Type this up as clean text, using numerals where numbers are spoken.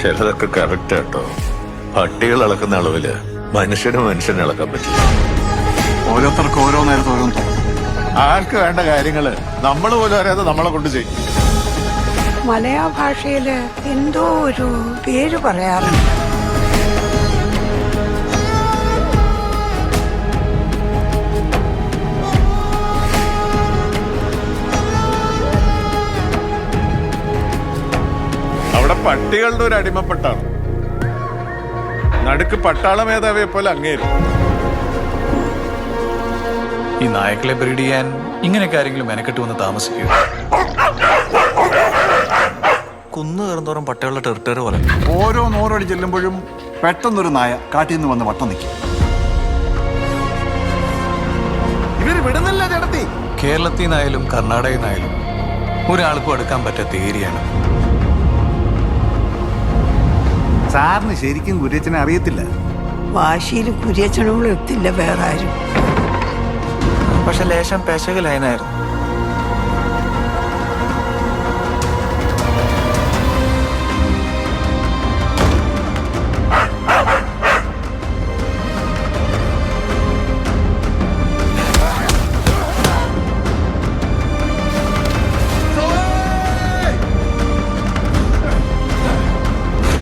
ചിലതൊക്കെ കറക്റ്റ് കേട്ടോ. പട്ടികൾ അളക്കുന്ന അളവില് മനുഷ്യനെ അളക്കാൻ പറ്റില്ല. ഓരോരുത്തർക്ക് ഓരോ നേരത്ത് ഓരോന്ന് തോന്നും. ആൾക്ക് വേണ്ട കാര്യങ്ങള് നമ്മൾ പോലും അറിയാതെ നമ്മളെ കൊണ്ട് ചെയ്യും. മലയാള ഭാഷയില് എന്തോ ഒരു പേര് പറയാറുണ്ട്. അവിടെ പട്ടികളുടെ ഒരു അടിമപ്പെട്ടാണ്. നടുക്ക് പട്ടാള മേധാവിയെ പോലെ അങ്ങേരും. ഈ നായകളെ ബ്രീഡ് ചെയ്യാൻ ഇങ്ങനെയൊക്കെ ആരെങ്കിലും മെനക്കെട്ട് വന്ന് താമസിക്കുക. കുന്നു കയറുന്നോറും പട്ടികളുടെ ടെറിട്ടറി പോലെ ഓരോ നോറടി ചെല്ലുമ്പോഴും പെട്ടെന്നൊരു നായ കാട്ടിൽ നിന്ന് വന്ന് വട്ടം നിൽക്കും. ഇവര് വിടുന്നില്ല ചേട്ടത്തി. കേരളത്തിൽ നിന്നായാലും കർണാടകയിൽ നിന്നായാലും ഒരാൾക്കും അടുക്കാൻ പറ്റാത്ത ഏരിയയാണ്. സാറിന് ശരിക്കും കുര്യച്ചനെ അറിയത്തില്ല. വാശിയിൽ കുര്യച്ചനോളം എത്തില്ല വേറെ ആരും. പക്ഷെ ലേശം പെശകലായിരുന്നു.